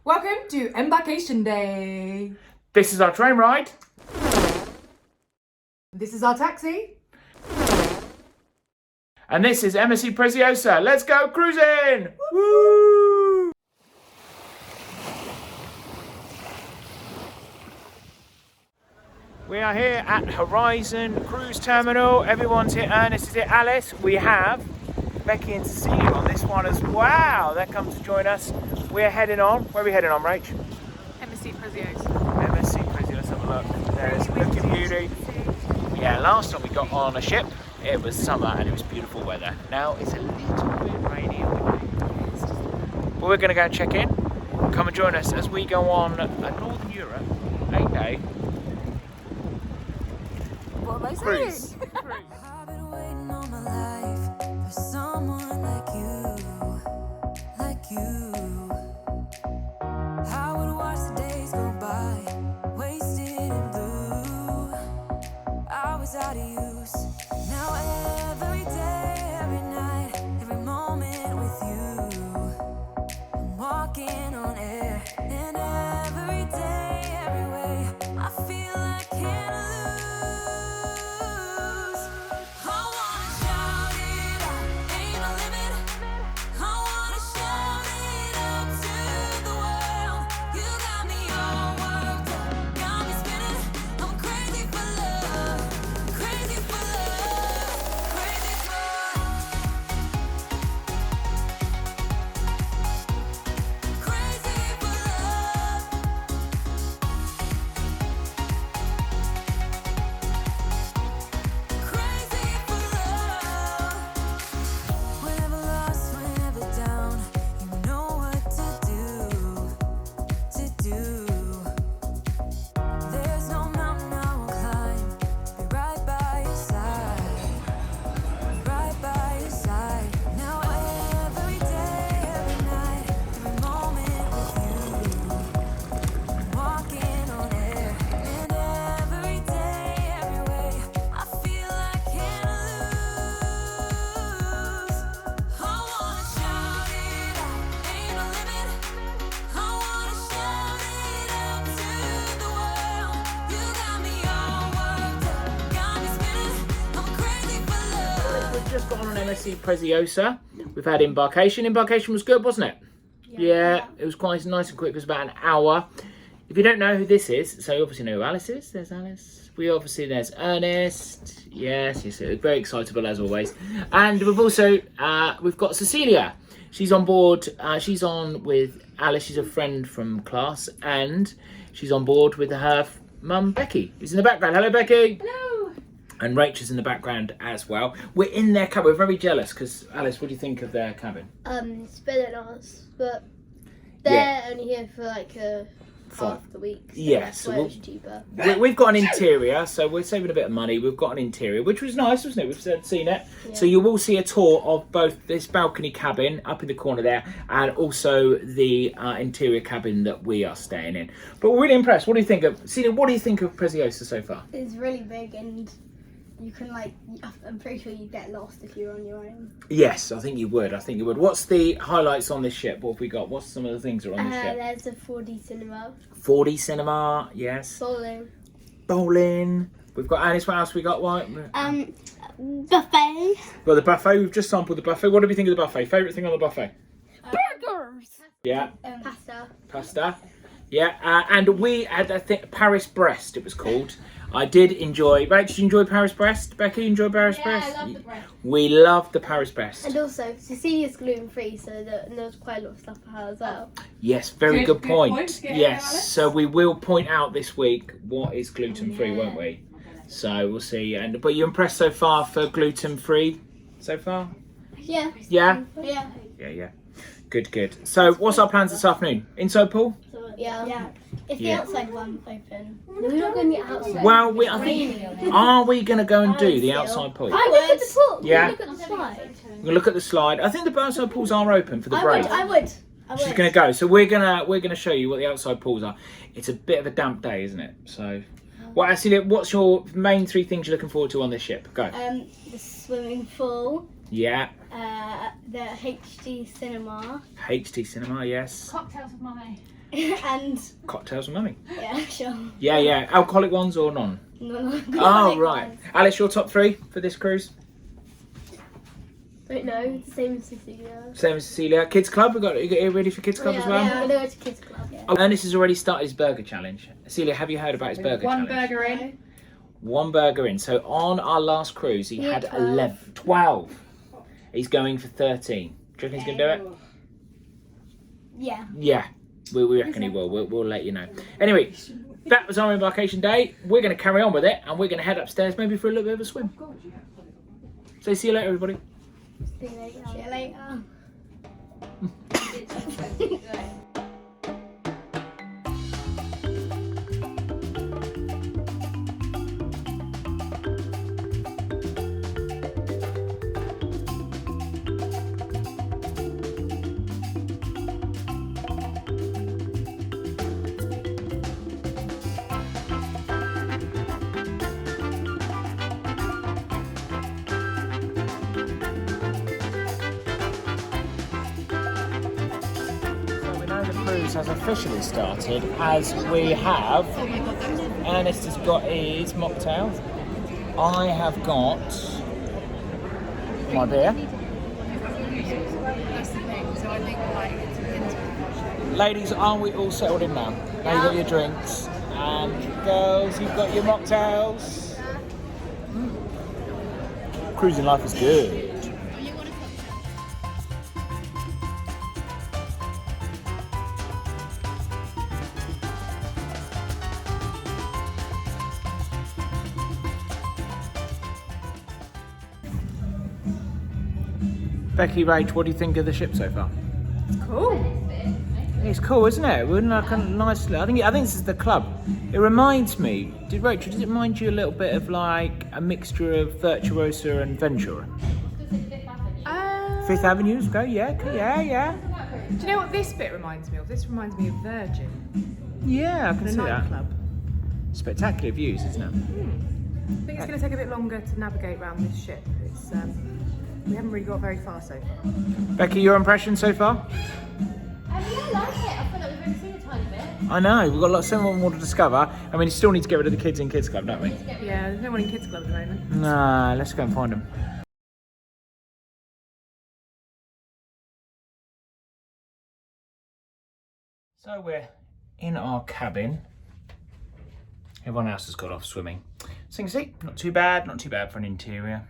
Welcome to Embarkation Day. This is our train ride. This is our taxi. And this is MSC Preziosa. Let's go cruising! Woo! We are here at Horizon Cruise Terminal. Everyone's here. Ernest is here. Alice. We have Becky and Cecilia on this one as well. They're come to join us. We're heading on. Where are we heading on, Rach? MSC Preziosa. MSC Preziosa. Let's have a look. There's Looking Beauty. Yeah, last time we got on a ship, it was summer and it was beautiful weather. Now it's a little bit rainy. But we're going to go and check in. Come and join us as we go on a Northern Europe 8-day What am I cruise. saying? I've been waiting all my life for someone like you. I would watch the days go by, wasted in blue. I was out of use. Now every day, every night, every moment with you, I'm walking on air. And every day, every way, I feel I can't lose. I wanna shout it out, ain't no limit. I wanna shout it out to the world. You got me all worked up, got me spinning. I'm crazy for love, crazy for love, crazy for crazy for love. Whenever lost, whenever down, you know what to do. There's no mountain I won't climb, be right by your side, right by your side. Now every day, every night, every moment with you, I'm walking on air. And every day, every way, I feel I can't lose. I wanna shout it out, ain't no limit. I wanna shout it out to the world. You got me all worked up, got me spinning. I'm crazy for love. We've just got on MSC Preziosa. We've had embarkation. Embarkation was good, wasn't it? Yeah, it was quite nice and quick. It was about an hour. If you don't know who this is, so you obviously know who Alice is. There's Alice. There's Ernest. Yes, very excitable as always. And we've also, we've got Cecilia. She's on board. She's on with Alice. She's a friend from class. And she's on board with her mum, Becky, who's in the background. Hello, Becky. Hello. And Rachel's in the background as well. We're in their cabin. We're very jealous because, Alice, what do you think of their cabin? It's better than ours, but they're only here for like half the week. So Yeah, that's so why we'll- it's cheaper. We've got an interior, so we're saving a bit of money. We've got an interior, which was nice, wasn't it? We've seen it. So you will see a tour of both this balcony cabin up in the corner there and also the interior cabin that we are staying in. But we're really impressed. What do you think of, Celia, what do you think of Preziosa so far? It's really big and you can I'm pretty sure you'd get lost if you're on your own. Yes, I think you would. What's the highlights on this ship? What have we got? What's some of the things that are on this ship? There's a 4D cinema, 4D cinema, yes. bowling, Bowling. We've got Alice. What else we got? What? Buffet. Well, the buffet. We've just sampled the buffet. What do we think of the buffet? Favourite thing on the buffet? Burgers. Yeah, pasta. Yeah, and we had, I think, Paris Brest. It was called. I did enjoy. Right, did you enjoy Paris Brest? Becky, enjoy Paris Brest? I love the bread. We loved the Paris Brest. And also, Cecilia's gluten-free, so there's quite a lot of stuff for her as well. Yes, very Good good point. point. Yeah, Yes, Alice. so we will point out this week what is gluten-free, won't we? So we'll see. But you impressed so far for gluten-free so far? Yeah. Yeah? Yeah. Yeah. Good. So what's our plans this afternoon? Inside pool? Yeah. If the Yeah. outside one's open. No, we're not going to get outside. Well, I think, are we going to go and do the outside pool? Look at the pool. Yeah. Look at the slide. We're gonna look at the slide. I think the outside pools are open for the break. I would. She's gonna go. So we're gonna show you what the outside pools are. It's a bit of a damp day, isn't it? So, well, actually, what's your main three things you're looking forward to on this ship? Go. The swimming pool, Yeah. the HD cinema, HT cinema. Yes. Cocktails with mummy. and Cocktails with mummy. yeah, sure. Yeah. Alcoholic ones or none? No. Oh, right. Alice, your top 3 for this cruise? Don't know. It's the same as Cecilia. Same as Cecilia. Kids Club, you got you ready for Kids Club as well? Yeah, I'm gonna go to kids club. Yeah. Oh, Ernest has already started his burger challenge. Cecilia, have you heard about his burger One challenge? burger in. 1 burger in. So on our last cruise, he Yeah, had 12. 12. He's going for 13. Do you reckon he's going to do it? Yeah. Yeah, we reckon he will. We'll let you know. Anyway, that was our embarkation day. We're going to carry on with it, and we're going to head upstairs maybe for a little bit of a swim. So see you later, everybody. See you later. See you later. So we know the cruise has officially started, as we have. Ernest has got his mocktail. I have got my beer. Ladies, are we all settled in now? Now you've got your drinks. And girls, you've got your mocktails. Cruising life is good. Becky, Rach, what do you think of the ship so far? Cool. It's cool, isn't it? We're in like a nice. I think this is the club. It reminds me. Rachel, does it remind you a little bit of like a mixture of Virtuosa and Ventura? Fifth Avenue, go, yeah. Do you know what this bit reminds me of? This reminds me of Virgin, Yeah, I can the see that. nightclub. Spectacular views, isn't it? I think it's going to take a bit longer to navigate around this ship. It's we haven't really got very far so far. Becky, your impression so far? I really like it. I feel like we've only seen a tiny bit. I know, we've got so much more to discover. I mean, you still need to get rid of the kids in Kids Club, don't we? Yeah, there's no one in Kids Club at the moment. Nah, let's go and find them. So we're in our cabin. Everyone else has got off swimming. So you can see, not too bad for an interior.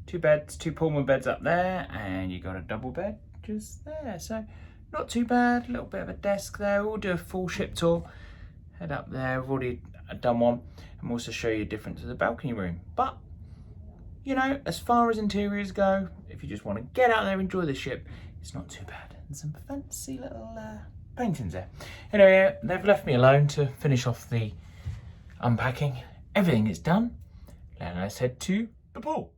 2 beds, 2 Pullman beds up there, and you got a double bed just there. So not too bad, a little bit of a desk there. We'll do a full ship tour. Head up there, we've already done one. And we'll also show you a difference of the balcony room. But, you know, as far as interiors go, if you just want to get out there, enjoy the ship, it's not too bad. And some fancy little paintings there. Anyway, they've left me alone to finish off the unpacking. Everything is done. Now let's head to the pool.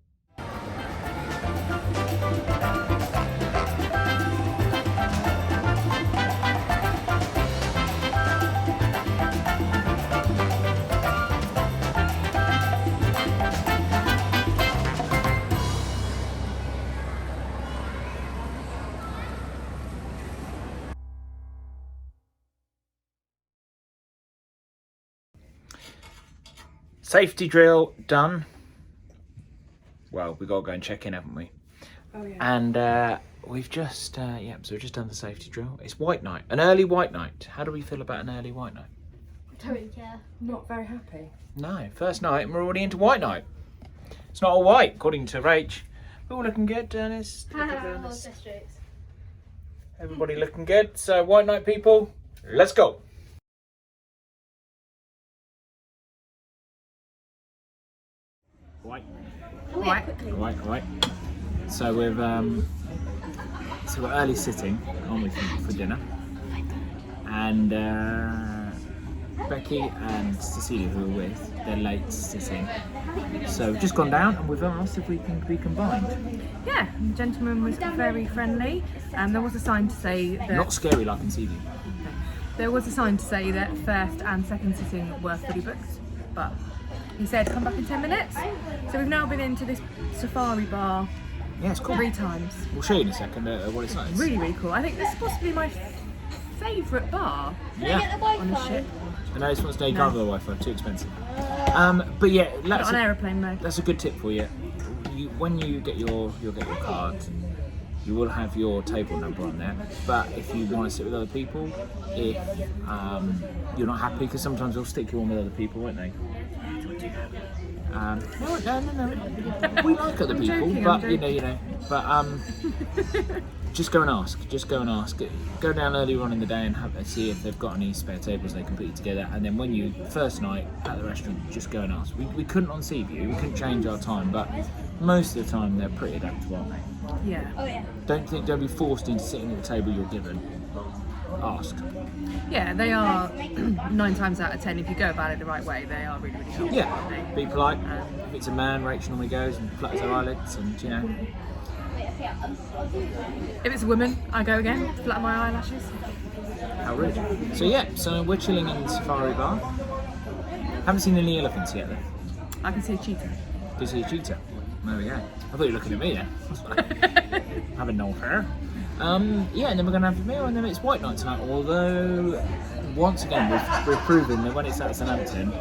Safety drill done. Well, we've got to go and check in, haven't we? Oh yeah. And we've just, so we've just done the safety drill. It's white night, an early white night. How do we feel about an early white night? Don't really care. Not very happy. No, first night and we're already into white night. It's not all white, according to Rach. All looking good, Dennis. Everybody looking good. So white night, people, let's go. White. Right. So we've so we're early sitting, aren't we, for dinner? And Becky and Cecilia, who we're with, they're late sitting. So we've just gone down and we've asked if we can be combined. Yeah, the gentleman was very friendly. There was a sign to say that Not scary like in Sea View. there was a sign to say that first and second sitting were fully booked, but he said come back in 10 minutes. So we've now been into this safari bar Yeah, it's cool. 3 times. We'll show you in a second what it's like. Really, really cool. I think this is possibly my favourite bar Yeah. on a ship. I know this one's no, you can't have the Wi-Fi, too expensive. But yeah, Put it that's on a, aeroplane mode. that's a good tip for you. When you get you'll get your card, you will have your table number on there. But if you want to sit with other people, if you're not happy, because sometimes they'll stick you on with other people, won't they? No. We like other I'm people, joking, but I'm you know. But just go and ask. Go down earlier on in the day and see if they've got any spare tables they can put you together. And then when you first night at the restaurant, just go and ask. We couldn't on Seaview, we couldn't change our time, but most of the time they're pretty adaptable, aren't they? Yeah. Don't be forced into sitting at the table you're given. Ask. Yeah, they are 9 times out of 10, if you go about it the right way, they are really, really helpful. Yeah. aren't Be polite. If it's a man, Rachel normally goes and flutters her eyelids, and you know. they? If it's a woman, I go again, flutter my eyelashes. How rude. So yeah, so we're chilling in the Safari Bar. Haven't seen any elephants yet though. I can see a cheetah. Can see a cheetah. There we go. I thought you were looking at me then. Having no hair. Yeah, and then we're going to have a meal, and then it's white night tonight. Although, once again, we've proven that when it's at Southampton,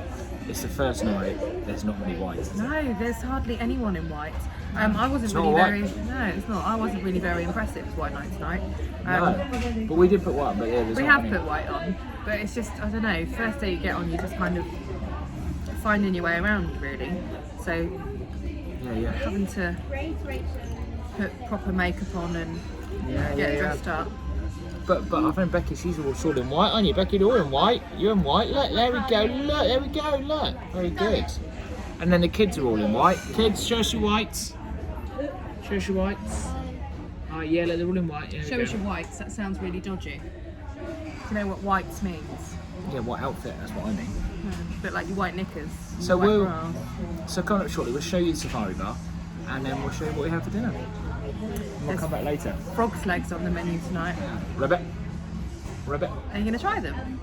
it's the first night. There's not many whites. No, there's hardly anyone in white. I wasn't It's really not very. white. No, it's not. I wasn't really very impressed. It was white night tonight. No, but we did put white. But yeah, there's We not have many. put white on, but it's just, I don't know, first day you get on, you're just kind of finding your way around, really. So Yeah. having to put proper makeup on and Yeah, get dressed up. But our friend Becky, she's all in white, aren't you? Becky, you're in white. You're in white. Look, there we go. Look, there we go. Look, very good. And then the kids are all in white. Kids, show us your whites. Show us your whites. Oh yeah, look, they're all in white. Yeah, Show us your whites, that sounds really dodgy. Do you know what whites means? Yeah, what outfit? That's what I mean. A bit like your white knickers. and So white we'll- bras. So coming up shortly, we'll show you the Safari Bar, and then we'll show you what we have for dinner. And we'll come back later. Frog's legs on the menu tonight. Ribbit. Are you going to try them?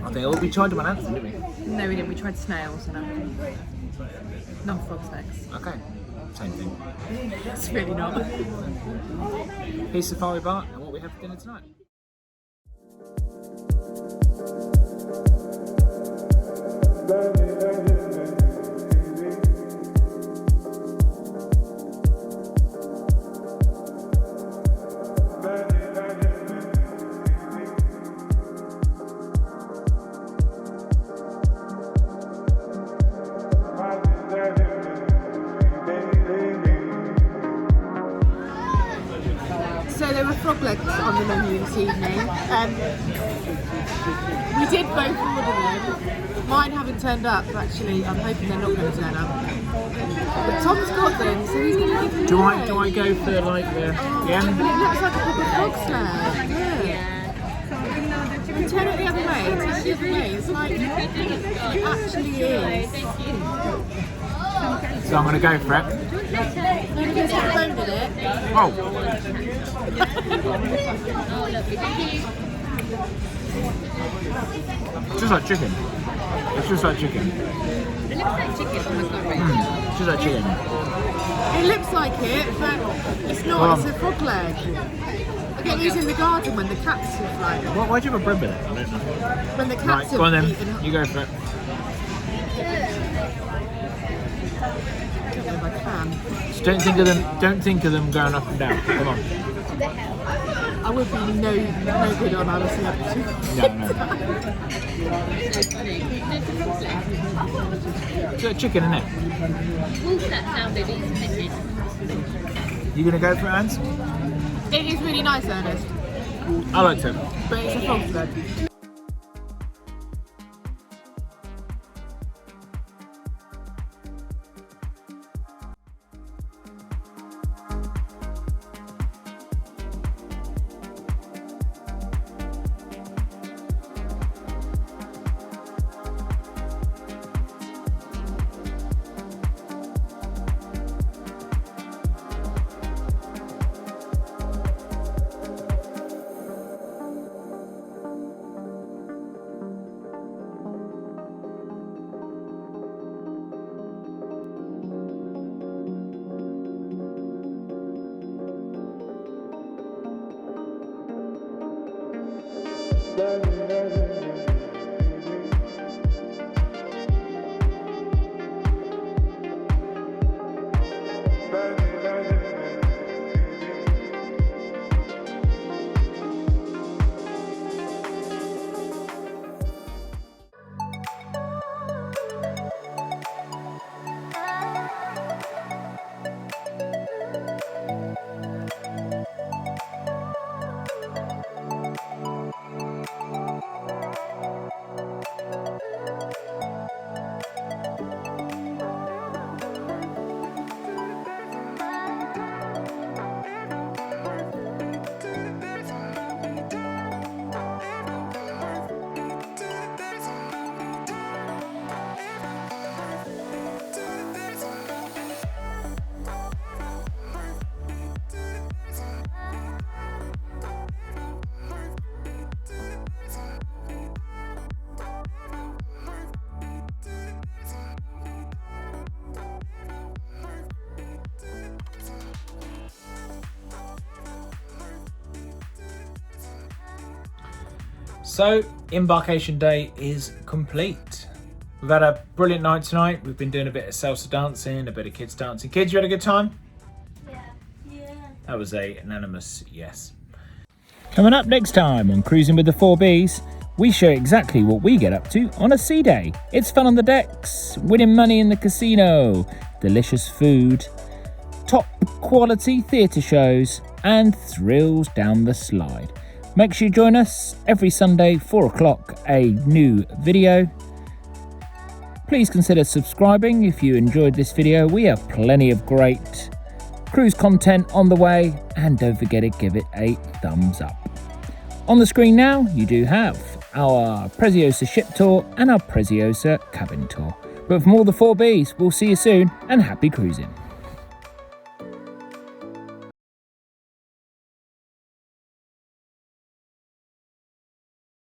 I think we tried them on Anthem, didn't we? No, we didn't. We tried snails and everything. Not frog's legs. Okay. Same thing. It's really not. Here's Safari Bar and what we have for dinner tonight. So there were frog legs on the menu this evening. We did both order them. Mine haven't turned up, actually. I'm hoping they're not going to turn up. But Tom's got them, so he's going to give them Do away. I go for like the But yeah? it looks like a proper frog slag. Yeah. Turn it the other way. Turn it the other way. It's like it actually is. So I'm gonna go for it. Maybe there's a bone in it. Oh, just like chicken. It's just like chicken. It looks like chicken. Oh my god, right. It's just like chicken. It looks like it, but it's not. It's a frog leg. I get these in the garden when the cats are like Why'd you have a bread with it? I don't know. when the Right, cats go on have then. eaten You go for it. if I can. Just don't think of them going up and down. Come on. I would be no good on other celebrities. No. So funny. It's a frog leg. It's like chicken, isn't it? Wolf that sounded easy. You gonna go for it, Hans? It is really nice, Ernest, I liked it. but it's a frog leg. So, embarkation day is complete. We've had a brilliant night tonight. We've been doing a bit of salsa dancing, a bit of kids dancing. Kids, you had a good time? Yeah. That was a unanimous yes. Coming up next time on Cruising with the 4Bs, we show exactly what we get up to on a sea day. It's fun on the decks, winning money in the casino, delicious food, top quality theatre shows, and thrills down the slide. Make sure you join us every Sunday, 4 o'clock, a new video. Please consider subscribing if you enjoyed this video. We have plenty of great cruise content on the way, and don't forget to give it a thumbs up. On the screen now, you do have our Preziosa ship tour and our Preziosa cabin tour. But from all the 4Bs, we'll see you soon, and happy cruising.